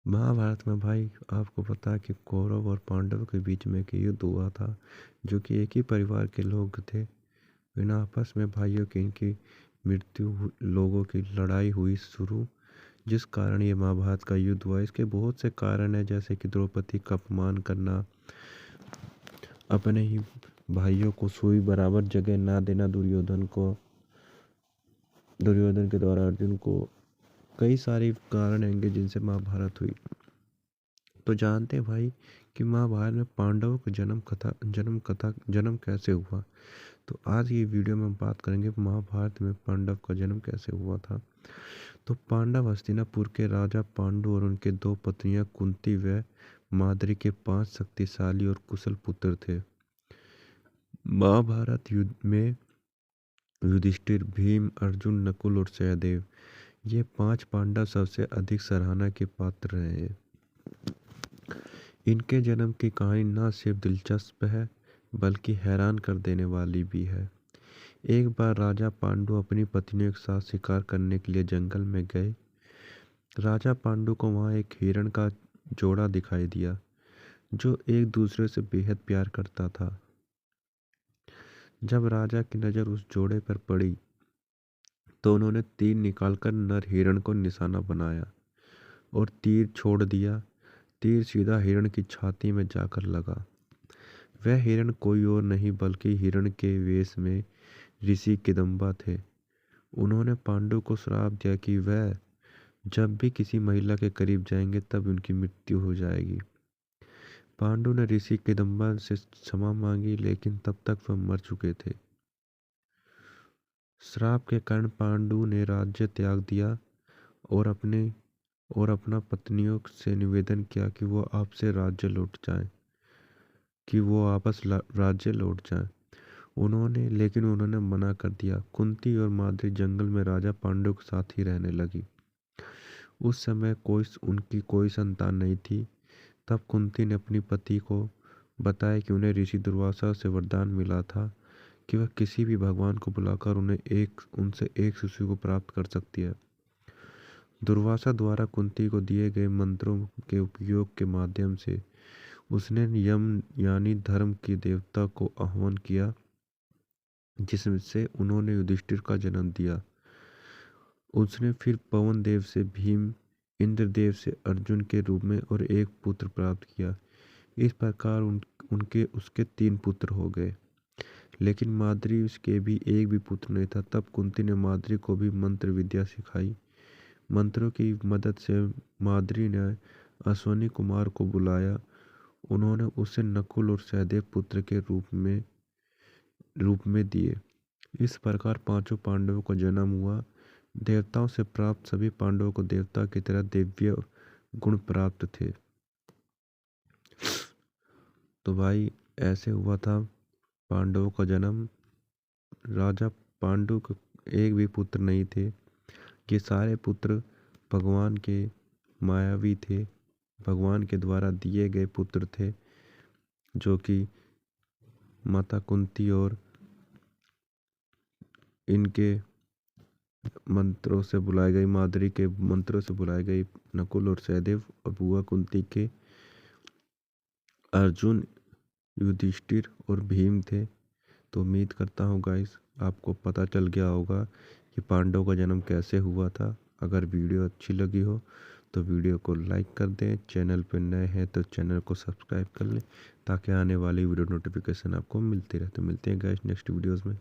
महाभारत में भाई आपको पता है कि कौरव और पांडव के बीच में एक युद्ध हुआ था, जो कि एक ही परिवार के लोग थे। इन आपस में भाइयों की इनकी लोगों की लड़ाई हुई शुरू, जिस कारण ये महाभारत का युद्ध हुआ। इसके बहुत से कारण हैं, जैसे कि द्रौपदी का अपमान करना, अपने ही भाइयों को सुई बराबर जगह ना देना, दुर्योधन के द्वारा अर्जुन को, कई सारे कारण होंगे जिनसे महाभारत हुई। तो जानते हैं भाई कि महाभारत में पांडवों की जन्म कैसे हुआ। तो आज ये वीडियो में हम बात करेंगे महाभारत में पांडव का जन्म कैसे हुआ था। तो पांडव हस्तिनापुर के राजा पांडु और उनके दो पत्नियां कुंती व माद्री के 5 शक्तिशाली और कुशल पुत्र थे। महाभारत युद्ध में युधिष्ठिर, भीम, अर्जुन, नकुल और सहदेव, ये 5 पांडव सबसे अधिक सराहना के पात्र रहे। इनके जन्म की कहानी न सिर्फ दिलचस्प है बल्कि हैरान कर देने वाली भी है। एक बार राजा पांडु अपनी पत्नियों के साथ शिकार करने के लिए जंगल में गए। राजा पांडु को वहां एक हिरण का जोड़ा दिखाई दिया जो एक दूसरे से बेहद प्यार करता था। जब राजा की नज़र उस जोड़े पर पड़ी तो उन्होंने तीर निकालकर नर हिरण को निशाना बनाया और तीर छोड़ दिया। तीर सीधा हिरण की छाती में जाकर लगा। वह हिरण कोई और नहीं बल्कि हिरण के वेश में ऋषि किदंबा थे। उन्होंने पांडु को श्राप दिया कि वह जब भी किसी महिला के करीब जाएंगे तब उनकी मृत्यु हो जाएगी। पांडु ने ऋषि किदंबा से क्षमा मांगी, लेकिन तब तक वह मर चुके थे। श्राप के कारण पांडु ने राज्य त्याग दिया और अपना पत्नियों से निवेदन किया कि वो आपसे राज्य लौट जाएं, राज्य लौट जाएं। उन्होंने मना कर दिया। कुंती और माद्री जंगल में राजा पांडु के साथ ही रहने लगी। उस समय उनकी कोई संतान नहीं थी। तब कुंती ने अपनी पति को बताया कि उन्हें ऋषि दुर्वासा से वरदान मिला था कि वह किसी भी भगवान को बुलाकर उनसे एक शिशु को प्राप्त कर सकती है। दुर्वासा द्वारा कुंती को दिए गए मंत्रों के उपयोग के माध्यम से उसने यम यानी धर्म के देवता को आह्वान किया, जिससे उन्होंने युधिष्ठिर का जन्म दिया। उसने फिर पवन देव से भीम, इंद्रदेव से अर्जुन के रूप में और एक पुत्र प्राप्त किया। इस प्रकार उनके उसके 3 पुत्र हो गए। लेकिन माद्री उसके भी एक भी पुत्र नहीं था। तब कुंती ने माद्री को भी मंत्र विद्या सिखाई। मंत्रों की मदद से माद्री ने अश्वनी कुमार को बुलाया। उन्होंने उसे नकुल और सहदेव पुत्र के रूप में दिए। इस प्रकार 5 पांडवों का जन्म हुआ। देवताओं से प्राप्त सभी पांडवों को देवता की तरह दिव्य गुण प्राप्त थे। तो भाई ऐसे हुआ था पांडवों का जन्म। राजा पांडु को एक भी पुत्र नहीं थे। ये सारे पुत्र भगवान के मायावी थे, भगवान के द्वारा दिए गए पुत्र थे, जो कि माता कुंती और इनके मंत्रों से बुलाई गई, माद्री के मंत्रों से बुलाई गई नकुल और सहदेव, और बुआ कुंती के अर्जुन, युधिष्ठिर और भीम थे। तो उम्मीद करता हूँ गाइस आपको पता चल गया होगा कि पांडवों का जन्म कैसे हुआ था। अगर वीडियो अच्छी लगी हो तो वीडियो को लाइक कर दें। चैनल पर नए हैं तो चैनल को सब्सक्राइब कर लें ताकि आने वाली वीडियो नोटिफिकेशन आपको मिलती रहे। तो मिलते हैं गाइस नेक्स्ट वीडियोज़ में।